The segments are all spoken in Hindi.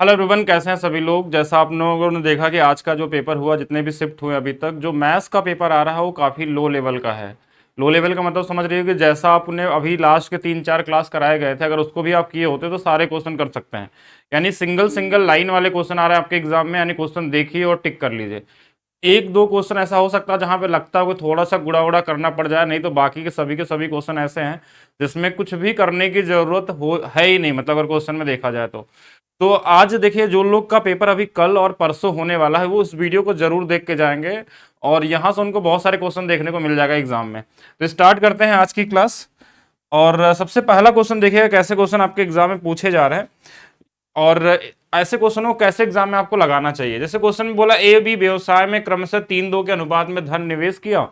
हेलो एवरीवन, कैसे हैं सभी लोग। जैसा आप लोगों ने देखा कि आज का जो पेपर हुआ, जितने भी शिफ्ट हुए अभी तक, जो मैथ्स का पेपर आ रहा है वो काफ़ी लो लेवल का है। लो लेवल का मतलब समझ रही हो कि जैसा आपने अभी लास्ट के 3-4 क्लास कराए गए थे, अगर उसको भी आप किए होते तो सारे क्वेश्चन कर सकते हैं। यानी सिंगल सिंगल लाइन वाले क्वेश्चन आ रहे हैं आपके एग्जाम में, यानी क्वेश्चन देखिए और टिक कर लीजिए। एक दो क्वेश्चन ऐसा हो सकता है जहां पे लगता है कि थोड़ा सा गुड़ा उड़ा करना पड़ जाए, नहीं तो बाकी के सभी क्वेश्चन ऐसे हैं जिसमें कुछ भी करने की जरूरत हो है ही नहीं, मतलब अगर क्वेश्चन में देखा जाए तो आज देखिए, जो लोग का पेपर अभी कल और परसों होने वाला है वो इस वीडियो को जरूर देख के जाएंगे और यहाँ से उनको बहुत सारे क्वेश्चन देखने को मिल जाएगा एग्जाम में। तो स्टार्ट करते हैं आज की क्लास। और सबसे पहला क्वेश्चन देखिएगा कैसे क्वेश्चन आपके एग्जाम में पूछे जा रहे हैं और ऐसे क्वेश्चनों को कैसे एग्जाम में आपको लगाना चाहिए। जैसे क्वेश्चन में बोला, ए बी व्यवसाय में क्रमशः 3-2 के अनुपात में धन निवेश किया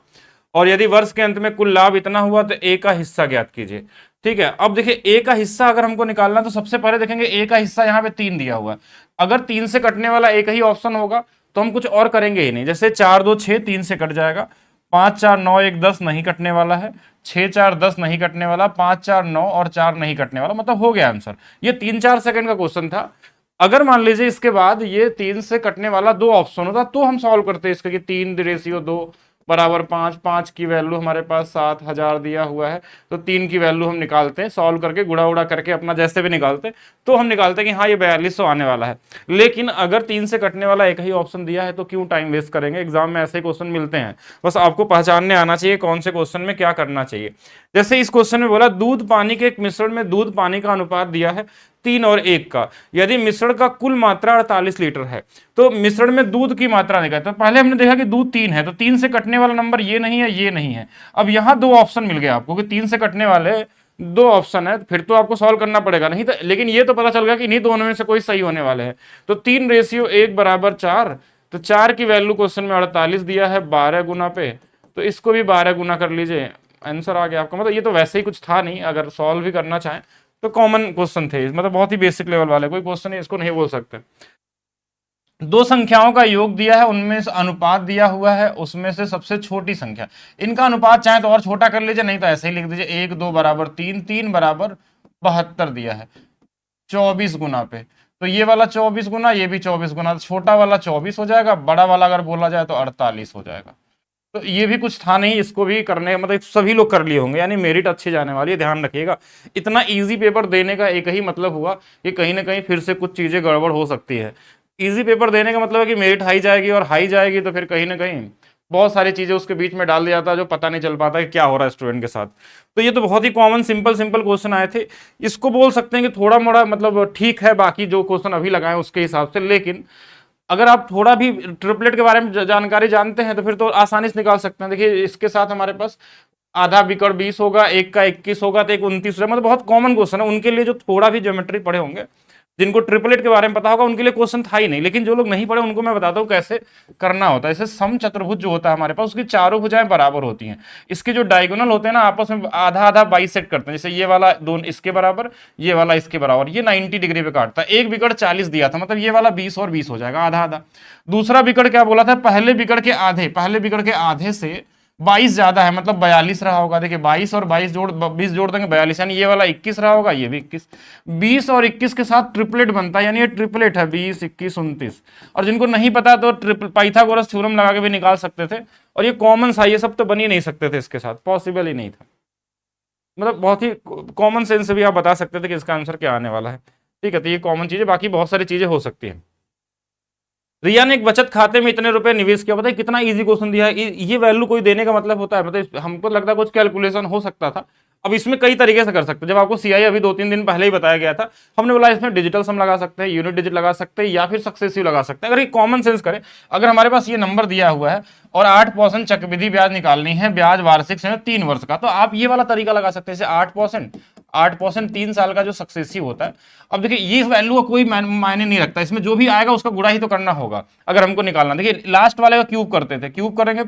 और यदि वर्ष के अंत में कुल लाभ इतना हुआ तो ए का हिस्सा ज्ञात कीजिए। ठीक है, अब देखिए ए का हिस्सा अगर हमको निकालना तो सबसे पहले देखेंगे ए का हिस्सा यहाँ पे 3 दिया हुआ है। अगर 3 से कटने वाला एक ही ऑप्शन होगा तो हम कुछ और करेंगे ही नहीं। जैसे 4-2-6, 3 से कट जाएगा। 5-4-9-1 10 नहीं कटने वाला है। 6-4-10 नहीं कटने वाला। 5-4-9 और 4 नहीं कटने वाला, मतलब हो गया आंसर। ये 3-4 सेकंड का क्वेश्चन था। अगर मान लीजिए इसके बाद ये 3 से कटने वाला 2 ऑप्शन होता तो हम सॉल्व करते इसके कि 3:2 बराबर 5। 5 की वैल्यू हमारे पास 7,000 दिया हुआ है, तो 3 की वैल्यू हम निकालते हैं, सॉल्व करके गुड़ा उड़ा करके अपना जैसे भी निकालते तो हम निकालते हैं कि हाँ ये 4200 आने वाला है। लेकिन अगर 3 से कटने वाला एक ही ऑप्शन दिया है तो क्यों टाइम वेस्ट करेंगे, एग्जाम में ऐसे क्वेश्चन मिलते हैं। बस आपको पहचानने आना चाहिए कौन से क्वेश्चन में क्या करना चाहिए। जैसे इस क्वेश्चन में बोला, दूध पानी के एक मिश्रण में दूध पानी का अनुपात दिया है 3 और 1 का, यदि मिश्रण का कुल मात्रा 48 लीटर है तो मिश्रण में दूध की मात्रा निकाले। तो पहले हमने देखा कि दूध 3 है, तो 3 से कटने वाला नंबर ये नहीं है, ये नहीं है। अब यहां 2 ऑप्शन मिल गया आपको कि 3 से कटने वाले 2 ऑप्शन है, फिर तो आपको सॉल्व करना पड़ेगा, नहीं तो। लेकिन ये तो पता चल गया कि इन्हीं दोनों में से कोई सही होने वाले हैं। तो 3:1 बराबर 4, तो 4 की वैल्यू क्वेश्चन में 48 दिया है 12 गुना पे, तो इसको भी 12 गुना कर लीजिए, आंसर आ गया आपका। मतलब ये तो वैसे ही कुछ था नहीं, अगर सॉल्व भी करना चाहें तो कॉमन क्वेश्चन थे, मतलब बहुत ही बेसिक लेवल वाले कोई क्वेश्चन है, इसको नहीं बोल सकते। दो संख्याओं का योग दिया है, उनमें से अनुपात दिया हुआ है, उसमें से सबसे छोटी संख्या, इनका अनुपात चाहे तो और छोटा कर लीजिए, नहीं तो ऐसे ही लिख दीजिए 1-2 बराबर 3, 3 बराबर 72 दिया है 24 गुना पे। तो ये वाला 24 गुना, ये भी 24 गुना, तो छोटा वाला 24 हो जाएगा, बड़ा वाला अगर बोला जाए तो 48 हो जाएगा। तो ये भी कुछ था नहीं, इसको भी करने मतलब सभी लोग कर लिए होंगे, यानी मेरिट अच्छी जाने वाली है, ध्यान रखिएगा। इतना इजी पेपर देने का एक ही मतलब हुआ कि कहीं ना कहीं फिर से कुछ चीजें गड़बड़ हो सकती है। इजी पेपर देने का मतलब है कि मेरिट हाई जाएगी, और हाई जाएगी तो फिर कहीं ना कहीं बहुत सारी चीजें उसके बीच में डाल दिया जाता है जो पता नहीं चल पाता कि क्या हो रहा है स्टूडेंट के साथ। तो ये तो बहुत ही कॉमन सिंपल सिंपल क्वेश्चन आए थे। इसको बोल सकते हैं कि थोड़ा मोड़ा मतलब ठीक है बाकी जो क्वेश्चन अभी लगाए उसके हिसाब से, लेकिन अगर आप थोड़ा भी ट्रिपलेट के बारे में जानकारी जानते हैं तो फिर तो आसानी से निकाल सकते हैं। देखिए इसके साथ हमारे पास आधा बिकड़ 20 होगा, एक का 21 होगा, तो एक 29 होगा, मतलब बहुत कॉमन क्वेश्चन है उनके लिए जो थोड़ा भी ज्योमेट्री पढ़े होंगे। जिनको ट्रिपलेट के बारे में पता होगा उनके लिए क्वेश्चन था ही नहीं, लेकिन जो लोग नहीं पढ़े उनको मैं बताता हूँ कैसे करना होता है। जैसे सम चतुर्भुज जो होता है हमारे पास, उसकी चारों भुजाएं बराबर होती हैं। इसके जो डायगोनल होते हैं ना, आपस में आधा आधा बाइसेक्ट करते हैं। जैसे ये वाला दोनों इसके बराबर, ये वाला इसके बराबर, ये 90 डिग्री पे काटता है। एक बिकड़ 40 दिया था, मतलब ये वाला 20 और 20 हो जाएगा, आधा आधा। दूसरा बिकड़ क्या बोला था, पहले बिकड़ के आधे, पहले बिकड़ के आधे से 22 ज्यादा है, मतलब 42 रहा होगा। देखिए 22 और 22 जोड़ 20 जोड़ देंगे 42, यानी ये वाला 21 रहा होगा, ये भी 21। 20 और 21 के साथ ट्रिपलेट बनता है, यानी ये ट्रिपलेट है 20, 21, 29। और जिनको नहीं पता तो पाइथागोरस थ्योरम लगा के भी निकाल सकते थे। और ये कॉमन सा, ये सब तो बन ही नहीं सकते थे इसके साथ, पॉसिबल ही नहीं था। मतलब बहुत ही कॉमन सेंस से भी आप बता सकते थे कि इसका आंसर क्या आने वाला है। ठीक है, तो ये कॉमन चीजें, बाकी बहुत सारी चीजें हो सकती है। रिया ने एक बचत खाते में इतने रुपए निवेश किया, बताइए कितना इजी क्वेश्चन दिया है। ये वैल्यू कोई देने का मतलब होता है, मतलब हमको लगता है कुछ कैलकुलेशन हो सकता था। अब इसमें कई तरीके से कर सकते हैं। जब आपको सीआई अभी 2-3 दिन पहले ही बताया गया था, हमने बोला इसमें डिजिटल सम लगा सकते हैं, यूनिट डिजिट लगा सकते हैं, या फिर सक्सेसिव लगा सकते हैं। अगर ये कॉमन सेंस करें, अगर हमारे पास ये नंबर दिया हुआ है और 8% चक्रवृद्धि ब्याज निकालनी है, ब्याज वार्षिक समय 3 वर्ष का, तो आप ये वाला तरीका लगा सकते हैं। जैसे 8% 3 साल का जो सक्सेसिव होता है। अब देखिए ये वैल्यू का कोई मायने नहीं रखता, इसमें जो भी आएगा उसका गुणा ही तो करना होगा अगर हमको निकालना। देखिए लास्ट वाले का क्यूब करते थे, क्यूब करेंगे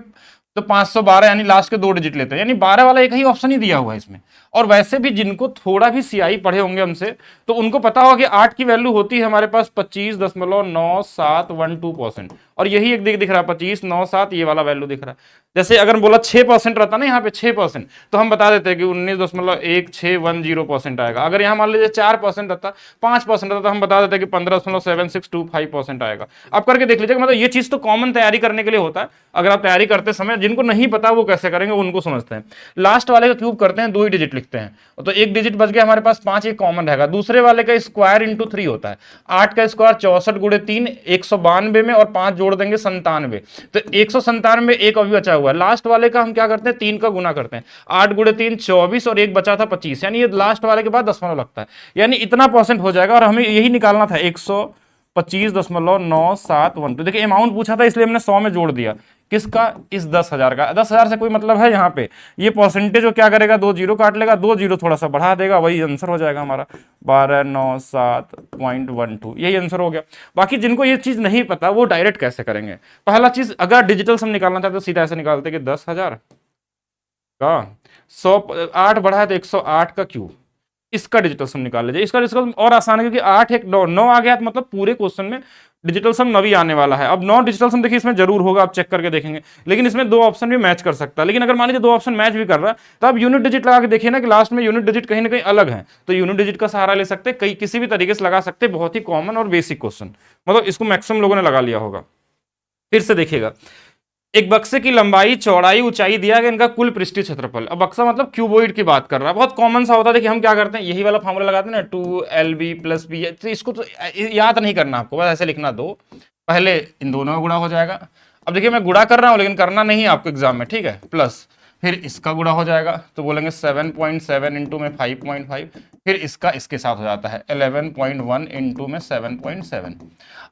तो 512, यानी लास्ट के 2 डिजिट लेते हैं, यानी 12 वाला एक ही ऑप्शन ही दिया हुआ है इसमें। और वैसे भी जिनको थोड़ा भी सीआई पढ़े होंगे हमसे, तो उनको पता होगा कि 8 की वैल्यू होती है हमारे पास 25.9712%। और यही एक दिख रहा है 25.97, ये वाला वैल्यू दिख रहा है। जैसे अगर बोला 6% रहता ना यहाँ पे 6%, तो हम बता देते हैं कि 19.1610% आएगा। अगर यहाँ मान लीजिए 4% रहता, 5% रहता, तो हम बता देते हैं कि 15.7625% आएगा। आप करके देख लीजिएगा। मतलब ये चीज तो कॉमन तैयारी करने के लिए होता है। अगर आप तैयारी करते समय जिनको नहीं पता वो कैसे करेंगे उनको समझते हैं। लास्ट वाले का क्यूब करते हैं, 2 ही डिजिट लिखते हैं, तो एक डिजिट बच गया हमारे पास 5, एक कॉमन रहेगा। दूसरे वाले का स्क्वायर इंटू 3 होता है। 8 का स्क्वायर 64 गुणे 3 192 में, और 5 जोड़ देंगे 97, तो 197, एक अभी बचा हुआ है। लास्ट वाले का हम क्या करते हैं, 3 का गुना करते हैं। 8 गुणे 3 24, और एक बचा था 25, यानी ये लास्ट वाले के बाद दशमलव लगता है, यानी इतना परसेंट हो जाएगा। और हमें यही निकालना था 125.9712। तो देखिए अमाउंट पूछा था इसलिए हमने 100 में जोड़ दिया। किसका, इस 10,000 का। 10,000 से कोई मतलब है यहाँ पे, ये परसेंटेज जो क्या करेगा, 2 जीरो काट लेगा, 2 जीरो थोड़ा सा बढ़ा देगा, वही आंसर हो जाएगा हमारा 1297.12। यही आंसर हो गया। बाकी जिनको ये चीज नहीं पता वो डायरेक्ट कैसे करेंगे। पहला चीज, अगर डिजिटल सम निकालना चाहते तो सीधा ऐसे निकालते कि 10,000 का 108 बढ़ा है तो 108 का क्यूब, इसका डिजिटल सम निकाल लीजिए। इसका डिजिटल सम और आसान है क्योंकि 8 1 9 9 आ गया तो मतलब पूरे क्वेश्चन में डिजिटल सम 9 ही आने वाला है। अब 9 डिजिटल सम देखिए इसमें जरूर होगा, आप चेक करके देखेंगे, लेकिन इसमें 2 ऑप्शन भी मैच कर सकता है। लेकिन अगर मान लीजिए 2 ऑप्शन मैच भी कर रहा है तो आप यूनिट डिजिट लगा के देखिए ना कि लास्ट में यूनिट डिजिट कहीं ना कहीं अलग है, तो यूनिट डिजिट का सहारा ले सकते हैं, कहीं किसी भी तरीके से लगा सकते हैं। बहुत ही कॉमन और बेसिक क्वेश्चन, मतलब इसको मैक्सिमम लोगों ने लगा लिया होगा। फिर से देखिएगा, एक बक्से की लंबाई, चौड़ाई, ऊंचाई दिया गया, इनका कुल पृष्ठीय क्षेत्रफल। अब बक्सा मतलब क्यूबोइड की बात कर रहा है, बहुत कॉमन सा होता है। देखिए हम क्या करते हैं, यही वाला फॉर्मूला लगाते हैं ना, 2LB + B। तो इसको तो याद नहीं करना आपको, बस ऐसे लिखना, 2 पहले इन दोनों में गुणा हो जाएगा। अब देखिए मैं गुणा कर रहा हूं लेकिन करना नहीं है आपको एग्जाम में, ठीक है, प्लस फिर इसका गुणा हो जाएगा तो बोलेंगे 7.7 इंटू में 5.5, फिर इसका इसके साथ हो जाता है 11.1 इंटू में 7.7।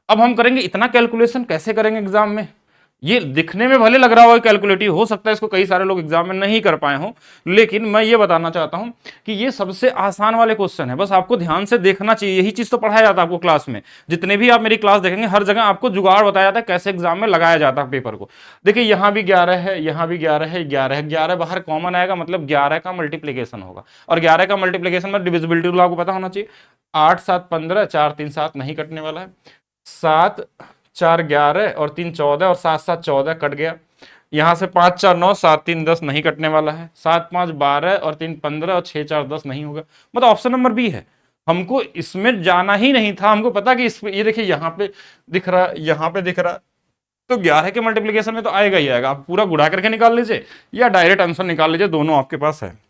अब हम करेंगे इतना कैलकुलेशन कैसे करेंगे एग्जाम में। ये दिखने में भले लग रहा हो कैलकुलेटिव, हो सकता है इसको कई सारे लोग एग्जाम में नहीं कर पाए हों, लेकिन मैं ये बताना चाहता हूं कि ये सबसे आसान वाले क्वेश्चन है। बस आपको ध्यान से देखना चाहिए, यही चीज तो पढ़ाया जाता है आपको क्लास में। जितने भी आप मेरी क्लास देखेंगे हर जगह आपको जुगाड़ बताया जाता है कैसे एग्जाम में लगाया जाता है पेपर को। देखिए यहाँ भी 11 है, यहाँ भी 11 है, 11 है, 11 बाहर कॉमन आएगा, मतलब 11 का मल्टीप्लीकेशन होगा। और 11 का मल्टीप्लीकेशन में डिविजिबिलिटी रूल आपको पता होना चाहिए। 8 7 15, 4 3 7 नहीं कटने वाला है, 7 4 11 और 3 14, और 7 7 14 कट गया। यहां से 5 4 9, 7 3 10 नहीं कटने वाला है, 7 5 12 और 3 15 और 6 4 10 नहीं होगा, मतलब ऑप्शन नंबर बी है। हमको इसमें जाना ही नहीं था, हमको पता कि इस ये देखिए यहाँ पे दिख रहा, यहाँ पे दिख रहा, तो 11 के मल्टीप्लीकेशन में तो आएगा ही आएगा। आप पूरा गुणा करके निकाल लीजिए या डायरेक्ट आंसर निकाल लीजिए, दोनों आपके पास है।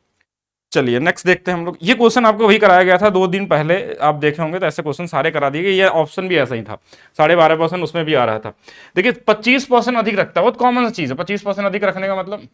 चलिए नेक्स्ट देखते हैं हम लोग। ये क्वेश्चन आपको वही कराया गया था 2 दिन पहले, आप देखे होंगे, तो ऐसे क्वेश्चन सारे करा दिए गए। ये ऑप्शन भी ऐसा ही था, 12.5% उसमें भी आ रहा था। देखिए 25% अधिक रखता है, बहुत कॉमन सा चीज है। 25% अधिक रखने का मतलब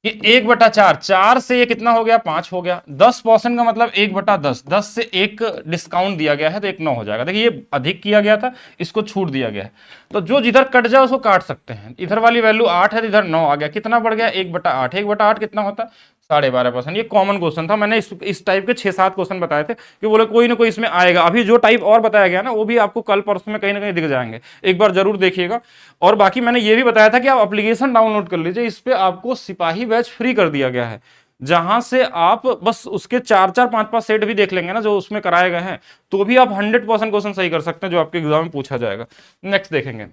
कि 1/4, 4 से ये कितना हो गया, 5 हो गया। 10% का मतलब 1/10, 10 से 1 डिस्काउंट दिया गया है तो 1 9 हो जाएगा। देखिए ये अधिक किया गया था, इसको छूट दिया गया है, तो जो जिधर कट जाए उसको काट सकते हैं। इधर वाली वैल्यू 8 है तो इधर 9 आ गया, कितना बढ़ गया, 1/8। 1/8 कितना होता है, 12.5%। ये कॉमन क्वेश्चन था, मैंने इस टाइप के 6-7 क्वेश्चन बताए थे कि बोले कोई ना कोई इसमें आएगा। अभी जो टाइप और बताया गया ना वो भी आपको कल परसों में कहीं ना कहीं दिख जाएंगे, एक बार जरूर देखिएगा। और बाकी मैंने ये भी बताया था कि आप एप्लीकेशन डाउनलोड कर लीजिए, इस पे आपको सिपाही बैच फ्री कर दिया गया है, जहां से आप बस उसके 4-4 5-5 सेट भी देख लेंगे ना जो उसमें कराए गए हैं, तो भी आप 100% क्वेश्चन सही कर सकते हैं जो आपके एग्जाम में पूछा जाएगा। नेक्स्ट देखेंगे,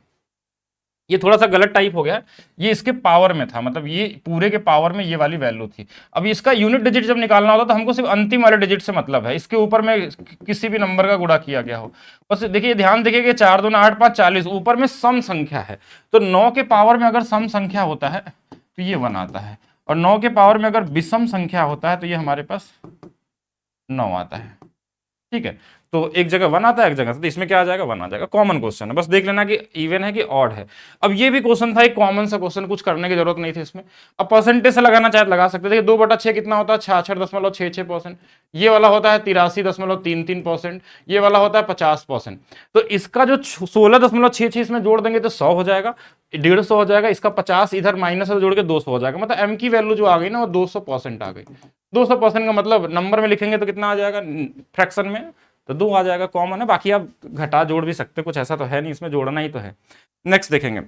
ये थोड़ा सा गलत टाइप हो गया, ये इसके पावर में था, मतलब ये पूरे के पावर में ये वाली वैल्यू थी। अब इसका यूनिट डिजिट जब निकालना होता तो हमको सिर्फ अंतिम वाले डिजिट से मतलब है, इसके ऊपर में किसी भी नंबर का गुणा किया गया हो। बस देखिए ध्यान देखिए कि 4 2 8 5 40, ऊपर में सम संख्या है, तो 9 के पावर में अगर सम संख्या होता है तो ये 1 आता है, और 9 के पावर में अगर विषम संख्या होता है तो ये हमारे पास 9 आता है। ठीक है, तो एक जगह 1 आता है, एक जगह, तो इसमें क्या आ जाएगा, 1 आ जाएगा। कॉमन क्वेश्चन है, बस देख लेना कि इवन है कि ऑड है। अब ये भी क्वेश्चन था एक कॉमन सा क्वेश्चन, कुछ करने की जरूरत नहीं थी इसमें। अब परसेंटेज से लगाना चाहे तो लगा सकते थे। 2/6 कितना होता है, 66.66%। ये वाला होता है 83.33%। ये वाला होता है 50%। तो इसका जो 16.66 इसमें जोड़ देंगे तो 100 हो जाएगा, 150 हो जाएगा। इसका 50 इधर माइनस से जोड़ के 200 हो जाएगा, मतलब एम की वैल्यू जो आ गई ना वो 200% आ गई। 200% का मतलब नंबर में लिखेंगे तो कितना आ जाएगा, फ्रैक्शन में तो 2 आ जाएगा। कॉमन है, बाकी आप घटा जोड़ भी सकते, कुछ ऐसा तो है नहीं, इसमें जोड़ना ही तो है। नेक्स्ट देखेंगे,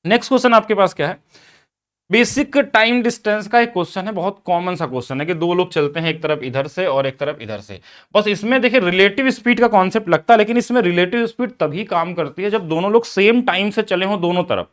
नेक्स्ट क्वेश्चन आपके पास क्या है, बेसिक टाइम डिस्टेंस का एक क्वेश्चन है, बहुत कॉमन सा क्वेश्चन है कि दो लोग चलते हैं, एक तरफ इधर से और एक तरफ इधर से। बस इसमें देखिए रिलेटिव स्पीड का कॉन्सेप्ट लगता है, लेकिन इसमें रिलेटिव स्पीड तभी काम करती है जब दोनों लोग सेम टाइम से चले हों दोनों तरफ।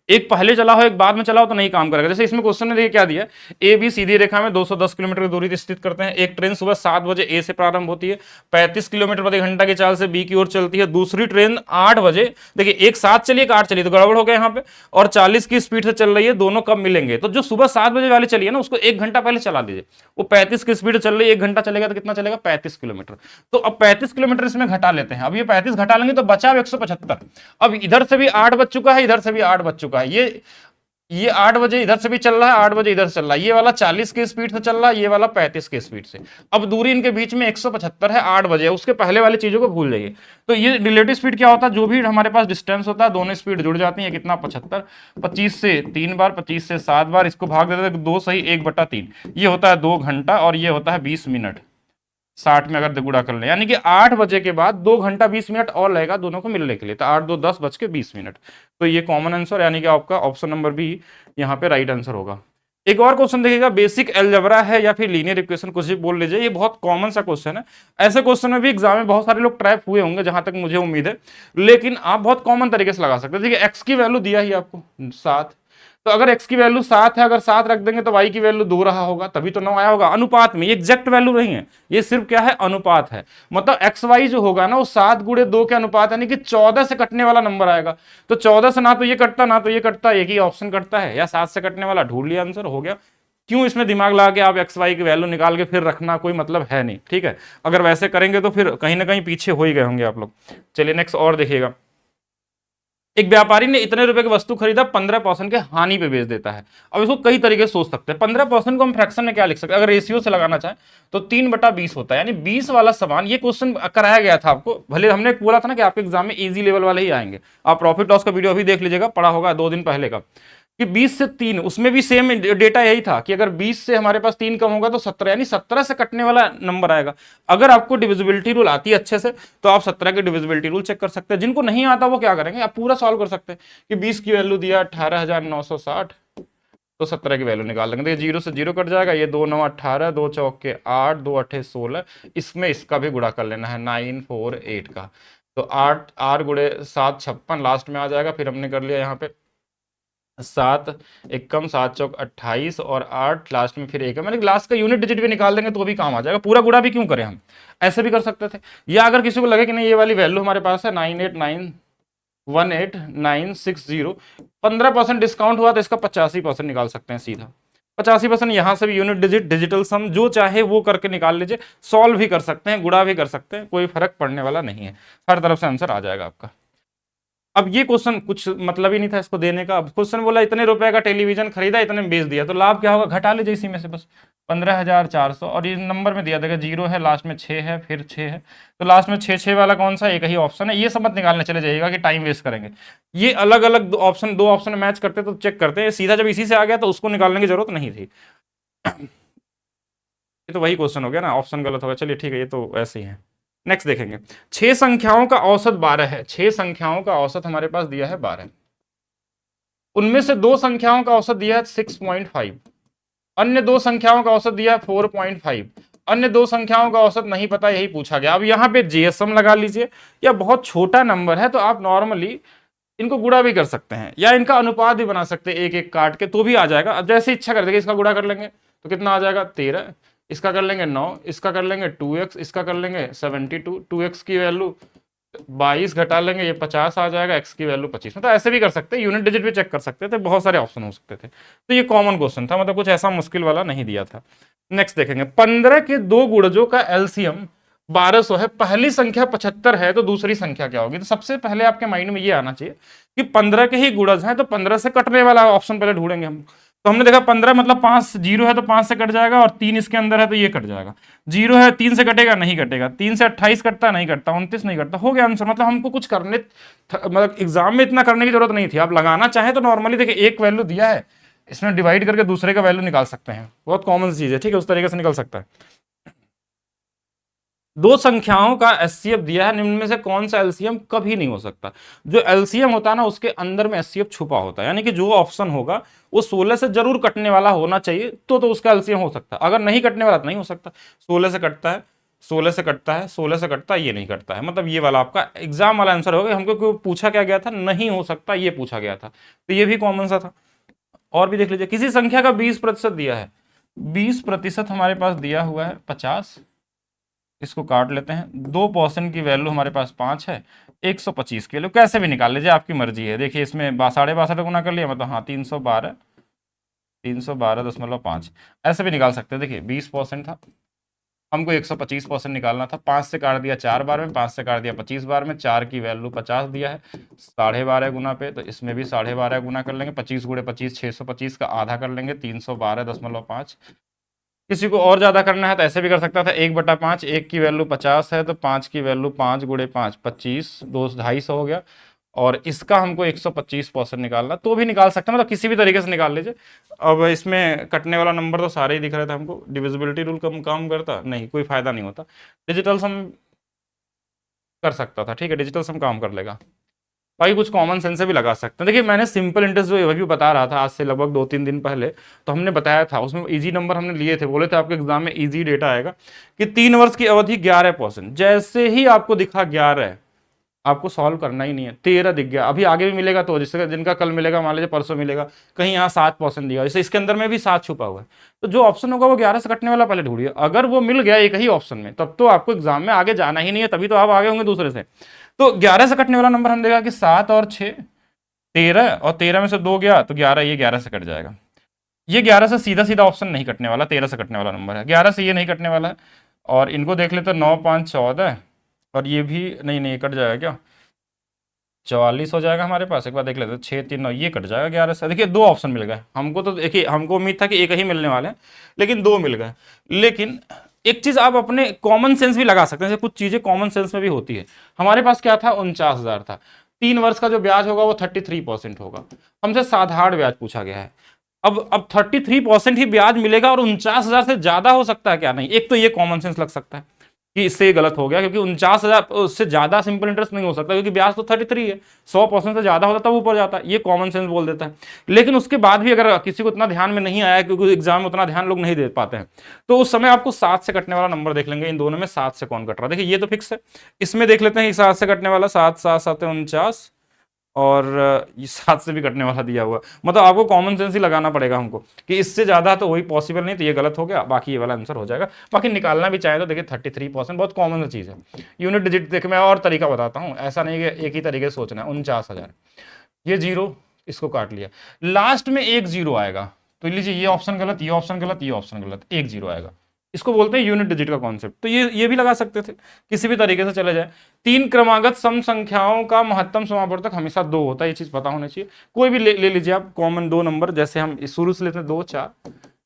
एक पहले चला हो एक बाद में चला हो तो नहीं काम करेगा। जैसे इसमें क्वेश्चन ने देखिए क्या दिया, ए बी सीधी रेखा में 210 किलोमीटर की दूरी स्थित करते हैं। एक ट्रेन सुबह 7 बजे ए से प्रारंभ होती है, 35 किलोमीटर प्रति घंटा की चाल से बी की ओर चलती है। दूसरी ट्रेन 8 बजे, देखिए एक 7 चलिए एक 8 चलिए तो गड़बड़ हो गया यहाँ पे, और 40 की स्पीड से चल रही है, दोनों कब मिलेंगे? तो जो सुबह 7 बजे वाली चली है ना उसको 1 घंटा पहले चला दीजिए। वो 35 की स्पीड चल रही है, 1 घंटा चलेगा तो कितना चलेगा? 35 किलोमीटर। तो अब 35 किलोमीटर इसमें घटा लेते हैं। अब ये 35 घटा लेंगे तो बचा 175। अब इधर से भी 8 बज चुका है, इधर से भी 8 बज चुका है। ये 8 बजे इधर से भी चल रहा है, 8 बजे इधर से चल रहा है। ये वाला 40 की स्पीड से चल रहा है, ये वाला 35 की स्पीड से। अब दूरी इनके बीच में 175 है, 8 बजे, उसके पहले वाली चीजों को भूल जाइए। तो ये रिलेटिव स्पीड क्या होता है? जो भी हमारे पास डिस्टेंस होता है दोनों स्पीड जुड़ जाती है। कितना? 75। 25 से 3 बार, 25 से 7 बार, इसको भाग देते हैं 2 सही 1/3। ये होता है 2 घंटा और ये होता है 20 मिनट। 60 में अगर गुणा कर ले, यानी कि 8 बजे के बाद 2 घंटा 20 मिनट और लगेगा दोनों को मिलने के लिए। तो 8 2 10 बज के 20 मिनट। तो ये कॉमन आंसर, यानी कि आपका ऑप्शन नंबर बी यहाँ पे राइट आंसर होगा। एक और क्वेश्चन देखिएगा, बेसिक अलजेब्रा है या फिर लीनियर इक्वेशन, कुछ भी बोल लीजिए। ये बहुत कॉमन सा क्वेश्चन है। ऐसे क्वेश्चन में भी एग्जाम में बहुत सारे लोग ट्रैप हुए होंगे जहां तक मुझे उम्मीद है, लेकिन आप बहुत कॉमन तरीके से लगा सकते हैं। देखिए एक्स की वैल्यू दिया ही आपको 7, तो अगर x की वैल्यू 7 है, अगर 7 रख देंगे तो y की वैल्यू 2 रहा होगा, तभी तो 9 आया होगा। अनुपात में, ये एग्जैक्ट वैल्यू नहीं है, ये सिर्फ क्या है? अनुपात है। मतलब एक्स वाई जो होगा ना वो 7 गुणे 2 के अनुपात, यानी कि 14 से कटने वाला नंबर आएगा। तो 14 से ना तो ये कटता ना तो ये कटता, एक ही ऑप्शन कटता है, या 7 से कटने वाला। ढूंढ लिया, आंसर हो गया। क्यों इसमें दिमाग लगा के आप एक्स वाई की वैल्यू निकाल के फिर रखना, कोई मतलब है नहीं, ठीक है। अगर वैसे करेंगे तो फिर कहीं ना कहीं पीछे हो ही गए होंगे आप लोग। चलिए नेक्स्ट और देखिएगा। एक व्यापारी ने इतने रुपए की वस्तु खरीदा, 15% के हानि पे बेच देता है। अब इसको कई तरीके से सोच सकते हैं। 15% को हम फ्रैक्शन में क्या लिख सकते हैं? अगर रेशियो से लगाना चाहें तो 3/20 होता है, यानी 20 वाला सामान। ये क्वेश्चन कराया गया था आपको, भले हमने बोला था ना कि आपके एग्जाम में इजी लेवल वाले ही आएंगे। आप प्रॉफिट लॉस का वीडियो अभी देख लीजिएगा, पड़ा होगा 2 दिन पहले का, कि 20 से 3, उसमें भी सेम डेटा यही था कि अगर 20 से हमारे पास 3 कम होगा तो 17, यानी 17 से कटने वाला नंबर आएगा। अगर आपको डिविजिबिलिटी रूल आती है अच्छे से तो आप 17 की डिविजिबिलिटी रूल चेक कर सकते हैं। जिनको नहीं आता वो क्या करेंगे, आप पूरा सॉल्व कर सकते हैं कि 20 की वैल्यू दिया 18,960, तो 17 की वैल्यू निकाल लेंगे। तो 0 से 0 कट जाएगा, ये 2 9 18, 2 चौके 8, 2 8 16, इसमें इसका भी गुणा कर लेना है 948 का। तो 8 8 गुणे 7 56 लास्ट में आ जाएगा। फिर हमने कर लिया यहाँ पे 7 एकम 7 चौक 28 और 8 लास्ट में फिर एक है, मैंने लास्ट का यूनिट डिजिट भी निकाल देंगे तो भी काम आ जाएगा। पूरा गुणा भी क्यों करें, हम ऐसे भी कर सकते थे। या अगर किसी को लगे कि नहीं ये वाली वैल्यू हमारे पास है 98918960, 15% डिस्काउंट हुआ तो इसका 85% निकाल सकते हैं सीधा। 85% यहां से भी यूनिट डिजिट डिजिटल सम जो चाहे वो करके निकाल लीजिए। सॉल्व भी कर सकते हैं, गुणा भी कर सकते हैं, कोई फर्क पड़ने वाला नहीं है। हर तरफ से आंसर आ जाएगा आपका। अब ये क्वेश्चन कुछ मतलब ही नहीं था इसको देने का। अब क्वेश्चन बोला इतने रुपए का टेलीविजन खरीदा, इतने में बेच दिया, तो लाभ क्या होगा? घटा लीजिए इसी में से बस 15,400। और ये नंबर में दिया, देखा 0 है, लास्ट में 6 है, फिर 6 है, तो लास्ट में 6 वाला कौन सा? एक ही ऑप्शन है। ये सब मत निकालने चले जाइएगा कि टाइम वेस्ट करेंगे। ये अलग अलग ऑप्शन, 2 ऑप्शन मैच करते तो चेक करते हैं। सीधा जब इसी से आ गया तो उसको निकालने की जरूरत नहीं थी। ये तो वही क्वेश्चन हो गया ना, ऑप्शन गलत हो गया। चलिए ठीक है, ये तो ऐसे ही है। नेक्स्ट देखेंगे, 6 संख्याओं का औसत 12 है। 6 संख्याओं का औसत हमारे पास दिया है 12, उनमें से 2 संख्याओं का औसत दिया है 6.5, अन्य 2 संख्याओं का औसत दिया है 4.5, अन्य 2 संख्याओं का औसत नहीं पता, यही पूछा गया। अब यहाँ पे जीएसएम लगा लीजिए, या बहुत छोटा नंबर है तो आप नॉर्मली इनको गुणा भी कर सकते हैं, या इनका अनुपात भी बना सकते हैं, एक एक काट के तो भी आ जाएगा। अब जैसे इच्छा कर देंगे, इसका गुणा कर लेंगे तो कितना आ जाएगा? 13, इसका कर लेंगे 9, इसका कर लेंगे 2x, इसका कर लेंगे 72, 2x की वैल्यू 22 घटा लेंगे, ये 50 आ जाएगा, x की वैल्यू 25। मतलब ऐसे भी कर सकते हैं, यूनिट डिजिट भी चेक कर सकते थे, बहुत सारे ऑप्शन हो सकते थे। तो ये कॉमन क्वेश्चन था, मतलब कुछ ऐसा मुश्किल वाला नहीं दिया था। नेक्स्ट देखेंगे, 15 के 2 गुणजों का एलसीएम 1200 है, पहली संख्या 75 है, तो दूसरी संख्या क्या होगी? तो सबसे पहले आपके माइंड में ये आना चाहिए कि 15 के ही गुणज हैं, तो 15 से कटने वाला ऑप्शन पहले ढूंढेंगे हम। तो हमने देखा 15 मतलब 5, 0 है तो 5 से कट जाएगा, और 3 इसके अंदर है तो ये कट जाएगा। 0 है, 3 से कटेगा, नहीं कटेगा। 3 से 28 कटता, नहीं कटता। 29 नहीं कटता, हो गया आंसर। मतलब हमको कुछ करने, मतलब एग्जाम में इतना करने की जरूरत नहीं थी। आप लगाना चाहे तो नॉर्मली देखिए एक वैल्यू दिया है, इसमें डिवाइड करके दूसरे का वैल्यू निकाल सकते हैं। बहुत कॉमन चीज है, ठीक है, उस तरीके से निकल सकता है। दो संख्याओं का एचसीएफ दिया है, निम्न में से कौन सा एलसीएम कभी नहीं हो सकता। जो एलसीएम होता है ना उसके अंदर में एचसीएफ छुपा होता है, यानी कि जो ऑप्शन होगा वो 16 से जरूर कटने वाला होना चाहिए तो उसका एलसीएम हो सकता है, अगर नहीं कटने वाला तो नहीं हो सकता। 16 से कटता है, 16 से कटता है, 16 से कटता है, ये नहीं कटता है, मतलब ये वाला आपका एग्जाम वाला आंसर होगा। हमको पूछा क्या गया था, नहीं हो सकता ये पूछा गया था, तो ये भी कॉमन सा था। और भी देख लीजिए, किसी संख्या का 20% दिया है, 20% हमारे पास दिया हुआ है 50, इसको काट लेते हैं, 2% की वैल्यू हमारे पास 5 है, 125 की वैल्यू कैसे भी निकाल लीजिए, आपकी मर्जी है। देखिए इसमें 62.62 गुना कर लिया, मतलब हाँ 312, 312.5 ऐसे भी निकाल सकते हैं। देखिए 20% था, हमको 125% निकालना था, 5 से काट दिया 4 बार में, 5 से काट दिया 25 बार में, 4 की वैल्यू 50 दिया है, 12.5 गुना पे, तो इसमें भी 12.5 गुना कर लेंगे, 25 गुणे 25 625 का आधा कर लेंगे, 312.5। किसी को और ज्यादा करना है तो ऐसे भी कर सकता था, 1/5, 1 की वैल्यू 50 है तो 5 की वैल्यू 5 गुणे 5 25, 250 हो गया, और इसका हमको 125% निकालना, तो भी निकाल सकते हैं, मतलब किसी भी तरीके से निकाल लीजिए। अब इसमें कटने वाला नंबर तो सारे ही दिख रहे थे हमको, डिविजिबिलिटी रूल कम काम करता नहीं, कोई फायदा नहीं होता, डिजिटल सम कर सकता था, ठीक है डिजिटल सम काम कर लेगा। भाई कुछ कॉमन सेंस से भी लगा सकते हैं। देखिए मैंने सिंपल इंटरेस्ट जो अभी बता रहा था आज से लगभग 2-3 दिन पहले, तो हमने बताया था उसमें इजी नंबर हमने लिए थे, बोले थे आपके एग्जाम में इजी डेटा आएगा कि 3 वर्ष की अवधि 11%, जैसे ही आपको दिखा 11, आपको सॉल्व करना ही नहीं है, 13 दिख गया, अभी आगे भी मिलेगा, तो जिसका जिनका कल मिलेगा मान लीजिए परसों मिलेगा, कहीं यहाँ 7% दिया, जैसे इसके अंदर में भी 7 छुपा हुआ है, तो जो ऑप्शन होगा वो 11 से कटने वाला पहले ढूंढिए, अगर वो मिल गया एक ही ऑप्शन में तब तो आपको एग्जाम में आगे जाना ही नहीं है, तभी तो आप आगे होंगे दूसरे से। तो 11 से कटने वाला नंबर हम देखा कि 7 और 6 13, और 13 में से 2 गया तो 11, ये 11 से कट जाएगा। ये 11 से सीधा सीधा ऑप्शन नहीं कटने वाला, 13 से कटने वाला नंबर है, 11 से ये नहीं कटने वाला है। और इनको देख लेते 9 5 14, और ये भी नहीं, नहीं कट जाएगा क्या, 44 हो जाएगा हमारे पास, एक बार देख लेते हैं, 6 3 9, ये कट जाएगा 11 से। देखिए 2 ऑप्शन मिल गए हमको, तो देखिए हमको उम्मीद था कि एक ही मिलने वाले हैं, लेकिन 2 मिल गए। लेकिन एक चीज आप अपने कॉमन सेंस भी लगा सकते हैं, जैसे कुछ चीजें कॉमन सेंस में भी होती है। हमारे पास क्या था, 49,000 था, 3 वर्ष का जो ब्याज होगा वो 33% होगा, हमसे साधारण ब्याज पूछा गया है। अब 33% ही ब्याज मिलेगा और 49,000 से ज्यादा हो सकता है क्या, नहीं, एक तो ये कॉमन सेंस लग सकता है कि इससे ये गलत हो गया, क्योंकि 49,000 उससे ज्यादा सिंपल इंटरेस्ट नहीं हो सकता, क्योंकि ब्याज तो 33 है, 100% से ज्यादा होता तब ऊपर जाता है, ये कॉमन सेंस बोल देता है। लेकिन उसके बाद भी अगर किसी को इतना ध्यान में नहीं आया, क्योंकि एग्जाम में उतना ध्यान लोग नहीं दे पाते हैं, तो उस समय आपको 7 से कटने वाला नंबर देख लेंगे, इन दोनों में 7 से कौन कट रहा है, देखिए ये तो फिक्स है। इसमें देख लेते हैं 7 से कटने वाला, 7 7 7 49, और ये 7 से भी कटने वाला दिया हुआ, मतलब आपको कॉमन सेंस ही लगाना पड़ेगा हमको कि इससे ज्यादा तो वही पॉसिबल नहीं, तो ये गलत हो गया, बाकी ये वाला आंसर हो जाएगा। बाकी निकालना भी चाहे तो देखिए 33% बहुत कॉमन सी चीज है। यूनिट डिजिट देखिए मैं और तरीका बताता हूँ, ऐसा नहीं कि एक ही तरीके से सोचना है। 49,000, ये जीरो, इसको काट लिया, लास्ट में एक जीरो आएगा, तो लीजिए ये ऑप्शन गलत, ये ऑप्शन गलत, ये ऑप्शन गलत, एक जीरो आएगा, इसको बोलते हैं यूनिट डिजिट का कॉन्सेप्ट। तो ये भी लगा सकते थे, किसी भी तरीके से चले जाए। 3 क्रमागत सम संख्याओं का महत्तम समावर्तक हमेशा 2 होता है, ये चीज पता होना चाहिए। कोई भी ले लीजिए आप कॉमन 2 नंबर, जैसे हम शुरू से लेते हैं 2 4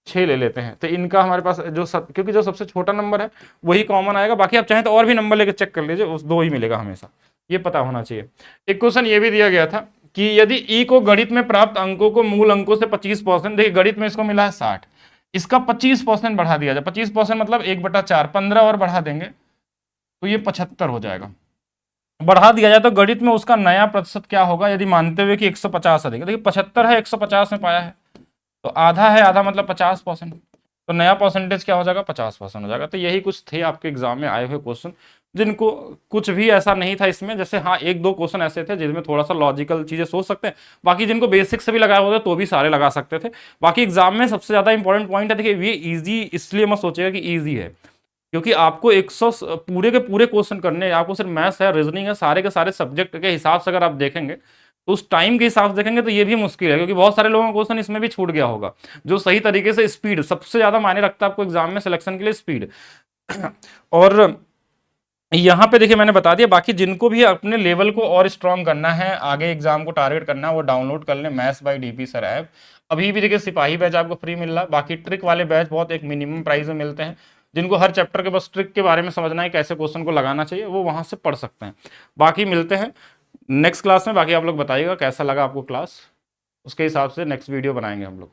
6 ले लेते हैं, तो इनका हमारे पास क्योंकि जो सबसे छोटा नंबर है वही कॉमन आएगा, बाकी आप चाहें तो और भी नंबर लेकर चेक कर लीजिए, उस 2 ही मिलेगा हमेशा, ये पता होना चाहिए। एक क्वेश्चन ये भी दिया गया था कि यदि ई को गणित में प्राप्त अंकों को मूल अंकों से 25%, देखिए गणित में इसको मिला है 60, इसका 25% बढ़ा दिया जाए, 25% मतलब 1/4, 15 और बढ़ा देंगे तो ये 75 हो जाएगा। बढ़ा दिया जाए तो गणित में उसका नया प्रतिशत क्या होगा, यदि मानते हुए कि 150 अधिक, देखिए 75 है, 150 में पाया है, तो आधा है, आधा मतलब 50%, तो नया परसेंटेज क्या हो जाएगा, 50% हो जाएगा। तो यही कुछ थे आपके एग्जाम में आए हुए क्वेश्चन, जिनको कुछ भी ऐसा नहीं था इसमें, जैसे हाँ 1-2 क्वेश्चन ऐसे थे जिनमें थोड़ा सा लॉजिकल चीजें सोच सकते हैं, बाकी जिनको बेसिक से भी लगाया हुआ था तो भी सारे लगा सकते थे। बाकी एग्जाम में सबसे ज्यादा इंपॉर्टेंट पॉइंट है, देखिए ये ईजी इसलिए मत सोचिएगा कि ईजी है, क्योंकि आपको 100 पूरे के पूरे क्वेश्चन करने, आपको सिर्फ मैथ्स है, रीजनिंग है, सारे के सारे सब्जेक्ट के हिसाब से अगर आप देखेंगे तो उस टाइम के हिसाब से देखेंगे तो ये भी मुश्किल है, क्योंकि बहुत सारे लोगों का क्वेश्चन इसमें भी छूट गया होगा। जो सही तरीके से स्पीड सबसे ज्यादा मायने रखता है आपको एग्जाम में सिलेक्शन के लिए, स्पीड। और यहाँ पे देखिए मैंने बता दिया, बाकी जिनको भी अपने लेवल को और स्ट्रॉन्ग करना है, आगे एग्जाम को टारगेट करना है, वो डाउनलोड कर लें maths by DP sir app. अभी भी देखिए सिपाही बैच आपको फ्री मिल रहा है, बाकी ट्रिक वाले बैच बहुत एक मिनिमम प्राइस में मिलते हैं, जिनको हर चैप्टर के बस ट्रिक के बारे में समझना है, कैसे क्वेश्चन को लगाना चाहिए, वो वहां से पढ़ सकते हैं। बाकी मिलते हैं नेक्स्ट क्लास में, बाकी आप लोग बताइएगा कैसा लगा आपको क्लास, उसके हिसाब से नेक्स्ट वीडियो बनाएंगे हम लोग।